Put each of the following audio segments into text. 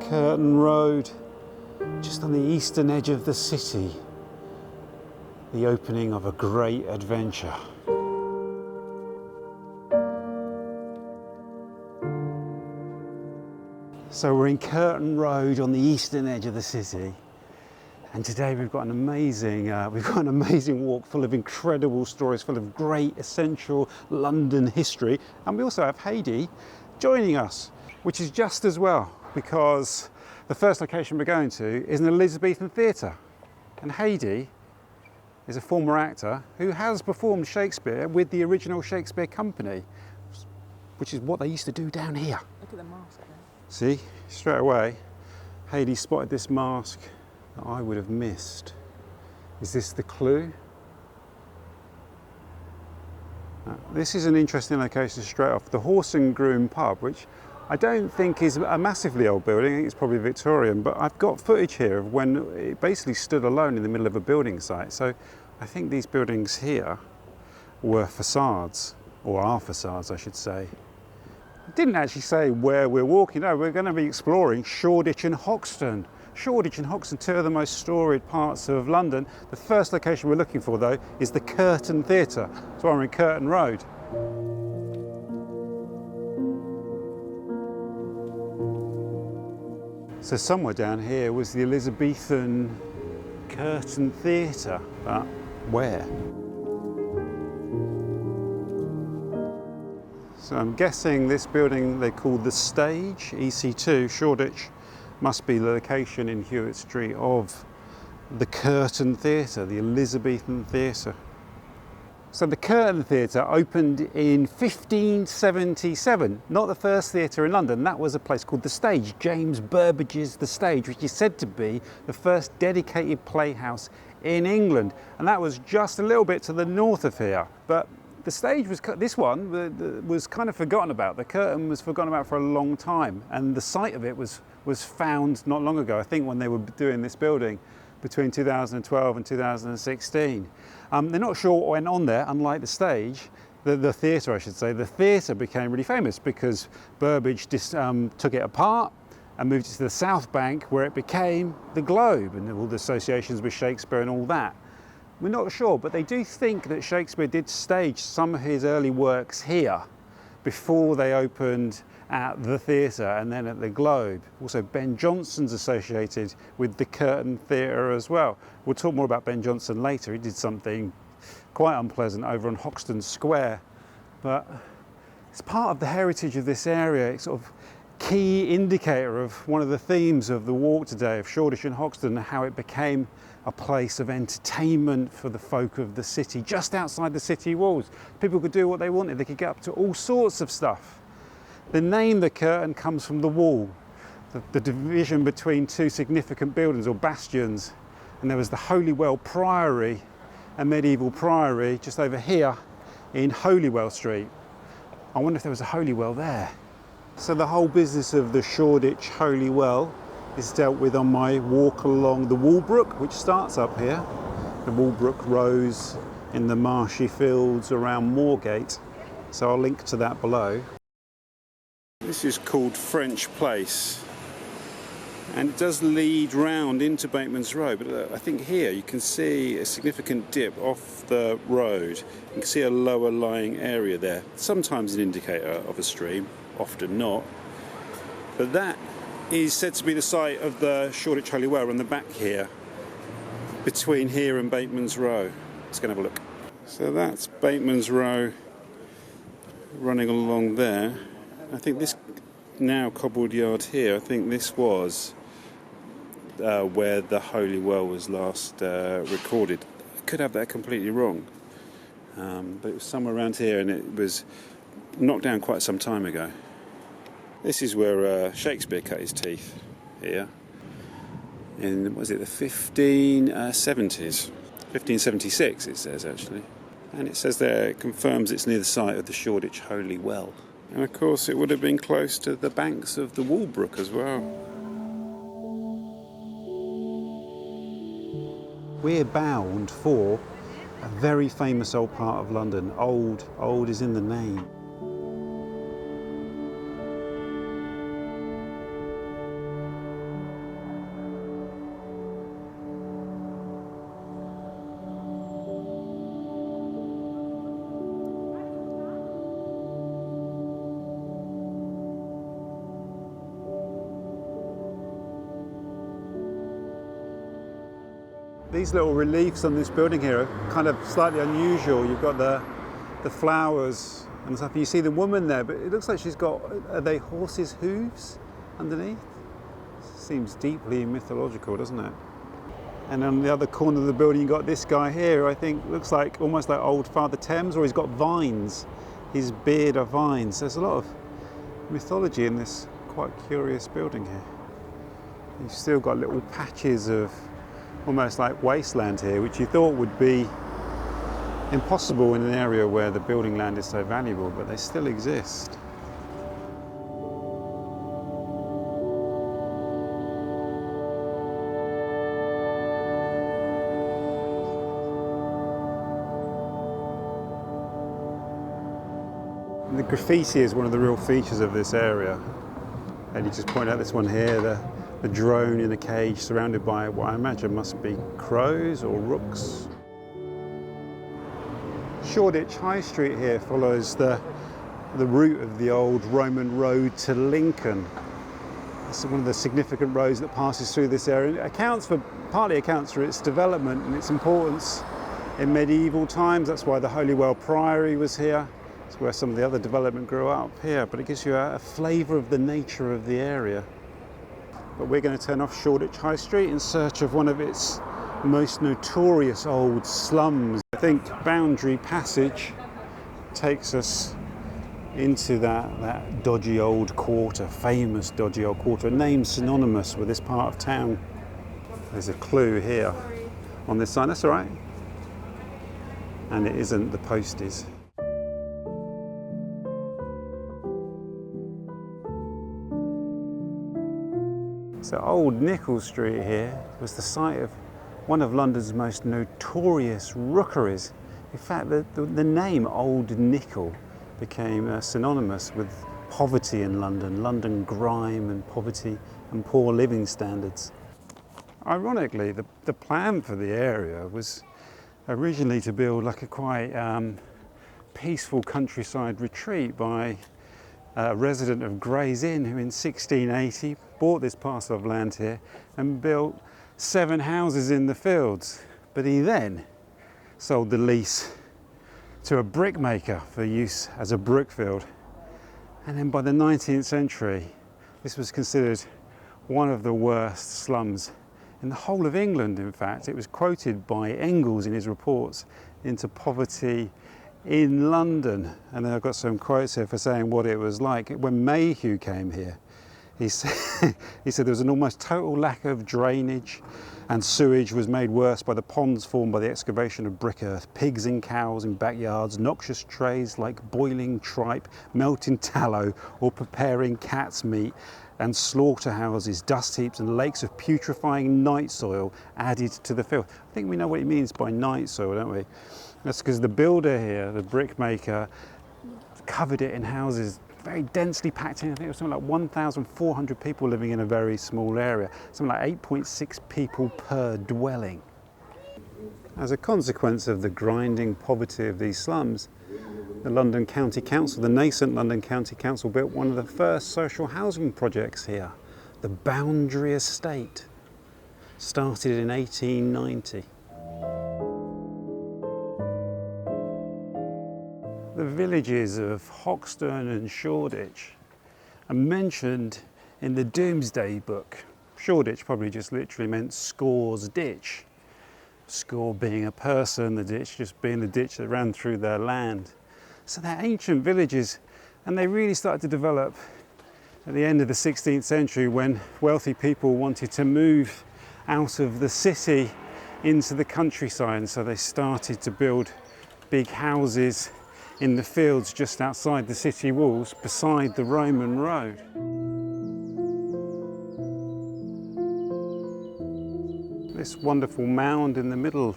Curtain Road, just on the eastern edge of the city. The opening of a great adventure. So we're in Curtain Road on the eastern edge of the city, and today we've got an amazing walk full of incredible stories, full of great essential London history, and we also have Heidi joining us, which is just as well, because the first location we're going to is an Elizabethan theatre, and Heidi is a former actor who has performed Shakespeare with the original Shakespeare company, which is what they used to do down here. Look at the mask there. See, straight away, Heidi spotted this mask that I would have missed. Is this the clue? This is an interesting location straight off. The Horse and Groom pub, which I don't think is a massively old building. I think it's probably Victorian, but I've got footage here of when it basically stood alone in the middle of a building site. So I think these buildings here were facades, or are facades, I should say. I didn't actually say where we're walking. No, we're going to be exploring Shoreditch and Hoxton. Shoreditch and Hoxton, two of the most storied parts of London. The first location we're looking for, though, is the Curtain Theatre. That's why we're in Curtain Road. So somewhere down here was the Elizabethan Curtain Theatre, but where? So I'm guessing this building they call the Stage, EC2, Shoreditch, must be the location in Hewitt Street of the Curtain Theatre, the Elizabethan Theatre. So the Curtain Theatre opened in 1577, not the first theatre in London. That was a place called the Stage, James Burbage's The Stage, which is said to be the first dedicated playhouse in England. And that was just a little bit to the north of here. But the Stage was, this one was kind of forgotten about. The Curtain was forgotten about for a long time, and the site of it was found not long ago, I think when they were doing this building between 2012 and 2016. They're not sure what went on there, unlike the Stage, the theatre I should say. The theatre became really famous because Burbage took it apart and moved it to the South Bank, where it became the Globe, and all the associations with Shakespeare and all that. We're not sure, but they do think that Shakespeare did stage some of his early works here before they opened at the theatre and then at the Globe. Also, Ben Jonson's associated with the Curtain Theatre as well. We'll talk more about Ben Jonson later. He did something quite unpleasant over on Hoxton Square, but it's part of the heritage of this area. It's sort of key indicator of one of the themes of the walk today of Shoreditch and Hoxton, how it became a place of entertainment for the folk of the city, just outside the city walls. People could do what they wanted. They could get up to all sorts of stuff. The name the Curtain comes from the wall, the division between two significant buildings or bastions. And there was the Holywell Priory, a medieval priory, just over here in Holywell Street. I wonder if there was a Holywell there. So the whole business of the Shoreditch Holy Well is dealt with on my walk along the Walbrook, which starts up here. The Walbrook rose in the marshy fields around Moorgate, so I'll link to that below. This is called French Place, and it does lead round into Bateman's Road, but I think here you can see a significant dip off the road. You can see a lower lying area there, sometimes an indicator of a stream, often not, but that is said to be the site of the Shoreditch Holy Well on the back here, between here and Bateman's Row. Let's go and have a look. So that's Bateman's Row running along there. I think this now cobbled yard here, I think this was where the Holy Well was last recorded. I could have that completely wrong, but it was somewhere around here and it was knocked down quite some time ago. This is where Shakespeare cut his teeth, here, in, was it the 1570s? 1576 it says actually. And it says there, it confirms it's near the site of the Shoreditch Holy Well. And of course it would have been close to the banks of the Walbrook as well. We're bound for a very famous old part of London. Old is in the name. These little reliefs on this building here are kind of slightly unusual. You've got the flowers and stuff. You see the woman there, but it looks like she's got, are they horses' hooves underneath? Seems deeply mythological, doesn't it? And on the other corner of the building, you've got this guy here who I think looks like almost like old Father Thames, or he's got vines. His beard are vines. There's a lot of mythology in this quite curious building here. You've still got little patches of almost like wasteland here, which you thought would be impossible in an area where the building land is so valuable, but they still exist. The graffiti is one of the real features of this area. And you just point out this one here, the drone in a cage surrounded by what I imagine must be crows or rooks. Shoreditch High Street here follows the route of the old Roman road to Lincoln. It's one of the significant roads that passes through this area. It partly accounts for its development and its importance in medieval times. That's why the Holywell Priory was here. It's where some of the other development grew up here, but it gives you a flavour of the nature of the area. But we're going to turn off Shoreditch High Street in search of one of its most notorious old slums. I think Boundary Passage takes us into that dodgy old quarter, famous dodgy old quarter, a name synonymous with this part of town. There's a clue here on this sign, that's all right. And it isn't the posties. So Old Nichol Street here was the site of one of London's most notorious rookeries. In fact, the name Old Nichol became synonymous with poverty in London, London grime and poverty and poor living standards. Ironically, the plan for the area was originally to build like a quite peaceful countryside retreat by a resident of Gray's Inn who in 1680 bought this parcel of land here and built 7 houses in the fields. But he then sold the lease to a brickmaker for use as a brickfield. And then by the 19th century, this was considered one of the worst slums in the whole of England. In fact, it was quoted by Engels in his reports into poverty in London. And then I've got some quotes here for saying what it was like. When Mayhew came here, he said there was an almost total lack of drainage, and sewage was made worse by the ponds formed by the excavation of brick earth, pigs and cows in backyards, noxious trays like boiling tripe, melting tallow or preparing cat's meat, and slaughterhouses, dust heaps and lakes of putrefying night soil added to the filth. I think we know what he means by night soil, don't we? That's because the builder here, the brickmaker, covered it in houses very densely packed in. I think it was something like 1,400 people living in a very small area, something like 8.6 people per dwelling. As a consequence of the grinding poverty of these slums, the London County Council, the nascent London County Council, built one of the first social housing projects here, the Boundary Estate, started in 1890. The villages of Hoxton and Shoreditch are mentioned in the Domesday Book. Shoreditch probably just literally meant Score's ditch. Score being a person, the ditch just being the ditch that ran through their land. So they're ancient villages, and they really started to develop at the end of the 16th century when wealthy people wanted to move out of the city into the countryside. So they started to build big houses in the fields just outside the city walls, beside the Roman road. This wonderful mound in the middle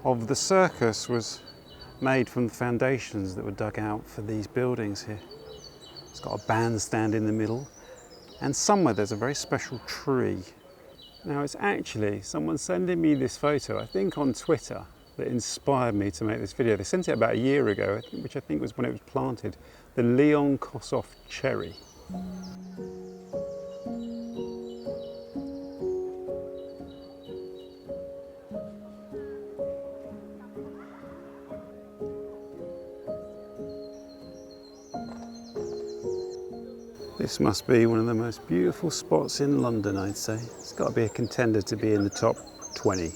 of the circus was made from the foundations that were dug out for these buildings here. It's got a bandstand in the middle, and somewhere there's a very special tree. Now it's actually someone sending me this photo, I think on Twitter, that inspired me to make this video. They sent it about a year ago, which I think was when it was planted, the Leon Kossoff Cherry. This must be one of the most beautiful spots in London, I'd say. It's got to be a contender to be in the top 20.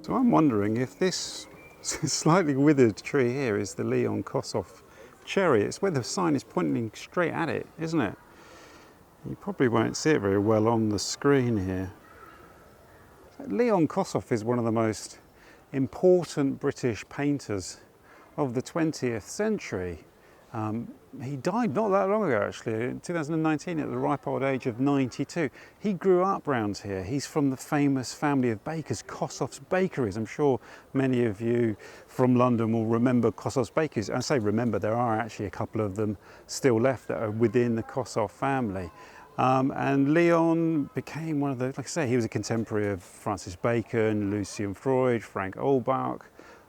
So I'm wondering if this slightly withered tree here is the Leon Kossoff Cherry. It's where the sign is pointing straight at it, isn't it? You probably won't see it very well on the screen here. Leon Kossoff is one of the most important British painters of the 20th century. He died not that long ago, actually, in 2019 at the ripe old age of 92. He grew up round here. He's from the famous family of bakers, Kossoff's Bakeries. I'm sure many of you from London will remember Kossoff's Bakeries. I say remember, there are actually a couple of them still left that are within the Kossoff family. And Leon became one of the, like I say, he was a contemporary of Francis Bacon, Lucian Freud, Frank Olbach,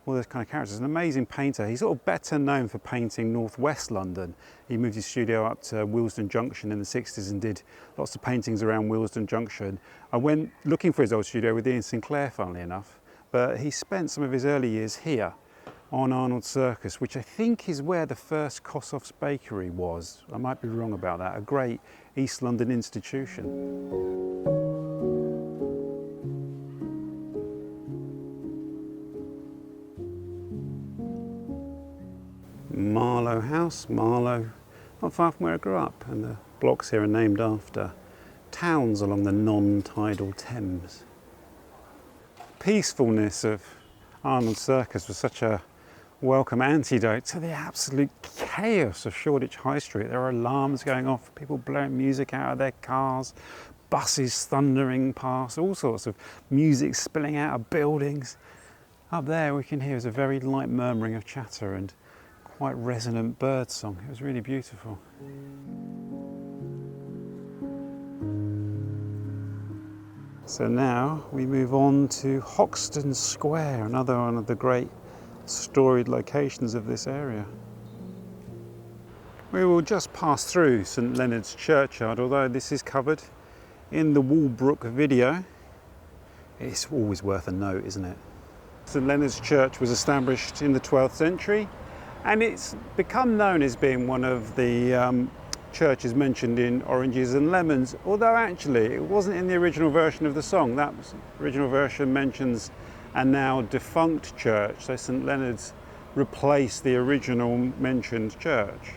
all those kind of characters. An amazing painter. He's sort of better known for painting northwest London. He moved his studio up to Willesden Junction in the 60s and did lots of paintings around Willesden Junction. I went looking for his old studio with Ian Sinclair, funnily enough, but he spent some of his early years here on Arnold Circus, which I think is where the first Kossoff's Bakery was. I might be wrong about that. A great East London institution. Marlow House, Marlow, not far from where I grew up, and the blocks here are named after towns along the non-tidal Thames. Peacefulness of Arnold Circus was such a welcome antidote to the absolute chaos of Shoreditch High Street. There are alarms going off, people blowing music out of their cars, buses thundering past, all sorts of music spilling out of buildings. Up there we can hear is a very light murmuring of chatter and quite resonant bird song. It was really beautiful. So now we move on to Hoxton Square, another one of the great storied locations of this area. We will just pass through St Leonard's churchyard, although this is covered in the Walbrook video. It's always worth a note, isn't it? St Leonard's Church was established in the 12th century, and it's become known as being one of the churches mentioned in Oranges and Lemons, although actually it wasn't in the original version of the song. That original version mentions a now defunct church, so St Leonard's replaced the original mentioned church.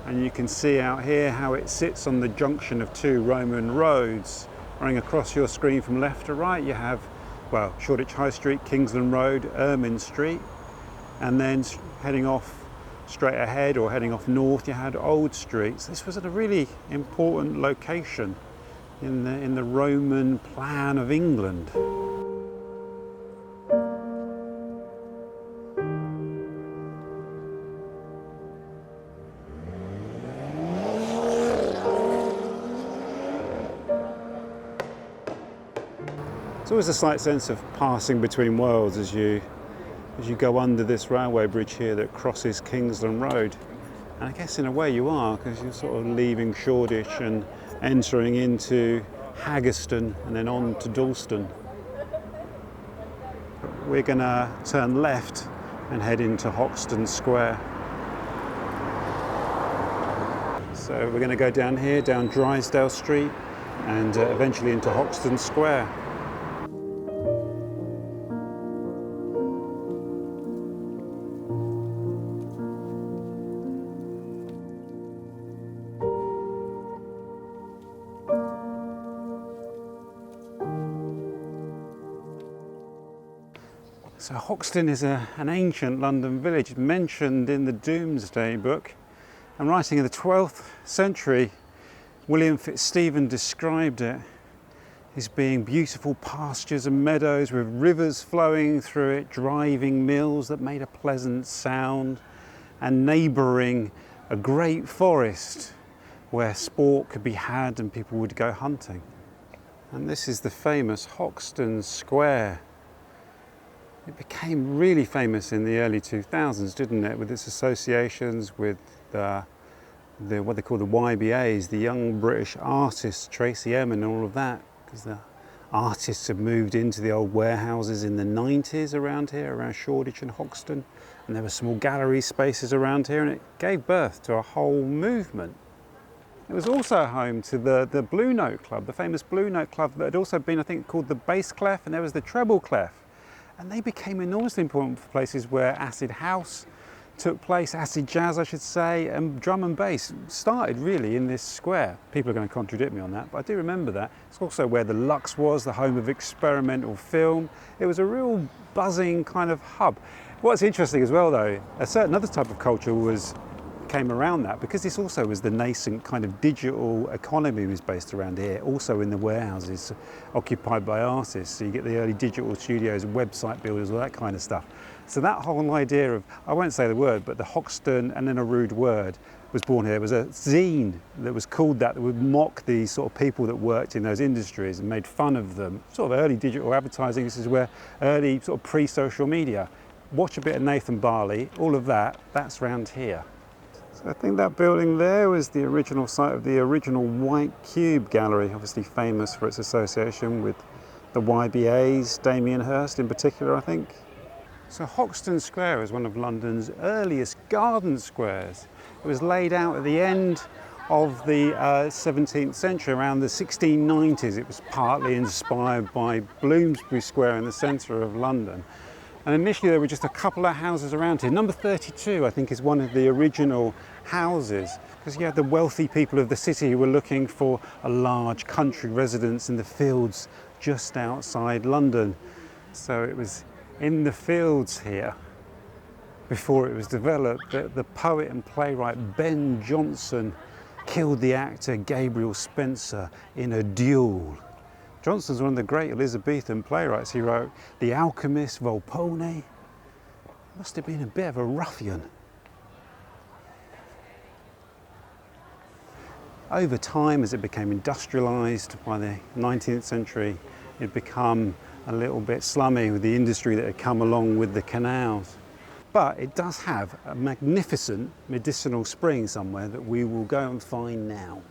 And you can see out here how it sits on the junction of two Roman roads. Running across your screen from left to right, you have, well, Shoreditch High Street, Kingsland Road, Ermine Street, and then heading off straight ahead or heading off north, you had Old Street. So this was at a really important location in the Roman plan of England. There's always a slight sense of passing between worlds as you go under this railway bridge here that crosses Kingsland Road. And I guess in a way you are, because you're sort of leaving Shoreditch and entering into Haggerston and then on to Dalston. We're going to turn left and head into Hoxton Square. So we're going to go down here, down Drysdale Street, and eventually into Hoxton Square. So Hoxton is an ancient London village mentioned in the Domesday Book, and writing in the 12th century, William Fitzstephen described it as being beautiful pastures and meadows with rivers flowing through it, driving mills that made a pleasant sound, and neighbouring a great forest where sport could be had and people would go hunting. And this is the famous Hoxton Square. It became really famous in the early 2000s, didn't it, with its associations with what they call the YBAs, the Young British Artists, Tracy Emin and all of that, because the artists had moved into the old warehouses in the 90s around here, around Shoreditch and Hoxton, and there were small gallery spaces around here, and it gave birth to a whole movement. It was also home to the Blue Note Club, the famous Blue Note Club that had also been, I think, called the bass clef, and there was the treble clef. And they became enormously important for places where acid house took place, acid jazz I should say, and drum and bass started really in this square. People are going to contradict me on that, but I do remember that. It's also where the Lux was, the home of experimental film. It was a real buzzing kind of hub. What's interesting as well though, a certain other type of culture came around that, because this also was the nascent kind of digital economy was based around here, also in the warehouses occupied by artists. So you get the early digital studios, website builders, all that kind of stuff. So that whole idea of, I won't say the word, but the Hoxton and then a rude word was born here. It was a zine that was called that would mock the sort of people that worked in those industries and made fun of them. Sort of early digital advertising. This is where early sort of pre-social media. Watch a bit of Nathan Barley, all of that, that's round here. So I think that building there was the original site of the original White Cube Gallery, obviously famous for its association with the YBAs, Damien Hirst in particular, I think. So Hoxton Square is one of London's earliest garden squares. It was laid out at the end of the 17th century, around the 1690s. It was partly inspired by Bloomsbury Square in the centre of London. And initially there were just a couple of houses around here. Number 32, I think, is one of the original houses, because you had the wealthy people of the city who were looking for a large country residence in the fields just outside London. So it was in the fields here, before it was developed, that the poet and playwright Ben Jonson killed the actor Gabriel Spencer in a duel. Jonson's one of the great Elizabethan playwrights. He wrote The Alchemist, Volpone. Must have been a bit of a ruffian. Over time, as it became industrialised by the 19th century, it became a little bit slummy with the industry that had come along with the canals. But it does have a magnificent medicinal spring somewhere that we will go and find now.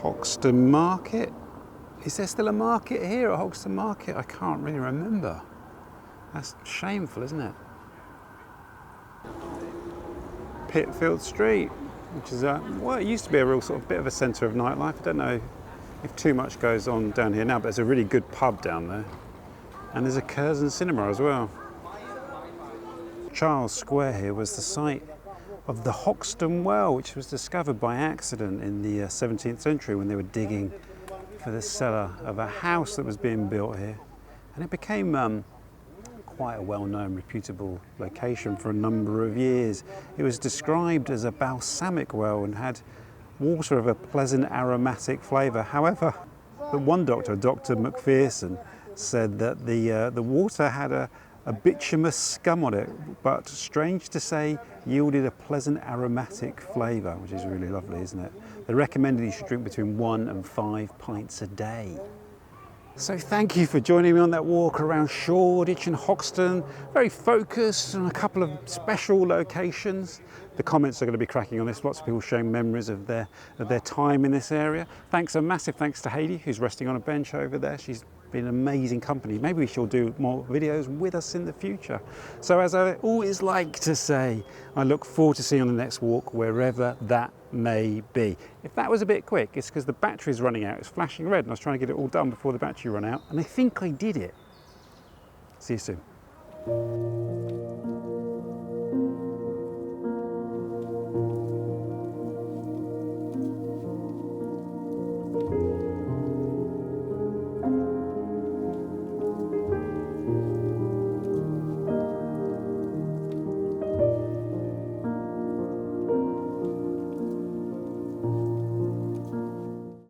Hoxton Market. Is there still a market here at Hoxton Market? I can't really remember. That's shameful, isn't it? Pitfield Street, which is well, it used to be a real sort of bit of a centre of nightlife. I don't know if too much goes on down here now, but there's a really good pub down there. And there's a Curzon cinema as well. Charles Square here was the site of the Hoxton Well, which was discovered by accident in the 17th century when they were digging for the cellar of a house that was being built here. And it became quite a well-known, reputable location for a number of years. It was described as a balsamic well and had water of a pleasant aromatic flavour. However, the one doctor, Dr. Macpherson, said that the water had a bituminous scum on it, but strange to say, yielded a pleasant aromatic flavour, which is really lovely, isn't it? They recommended you should drink between 1 and 5 pints a day. So thank you for joining me on that walk around Shoreditch and Hoxton. Very focused on a couple of special locations. The comments are going to be cracking on this. Lots of people sharing memories of their time in this area. Thanks, a massive thanks to Hayley, who's resting on a bench over there. She's been an amazing company. Maybe she'll do more videos with us in the future. So as I always like to say, I look forward to seeing you on the next walk, wherever that may be. If that was a bit quick, it's because the battery's running out. It's flashing red and I was trying to get it all done before the battery ran out, and I think I did it. See you soon.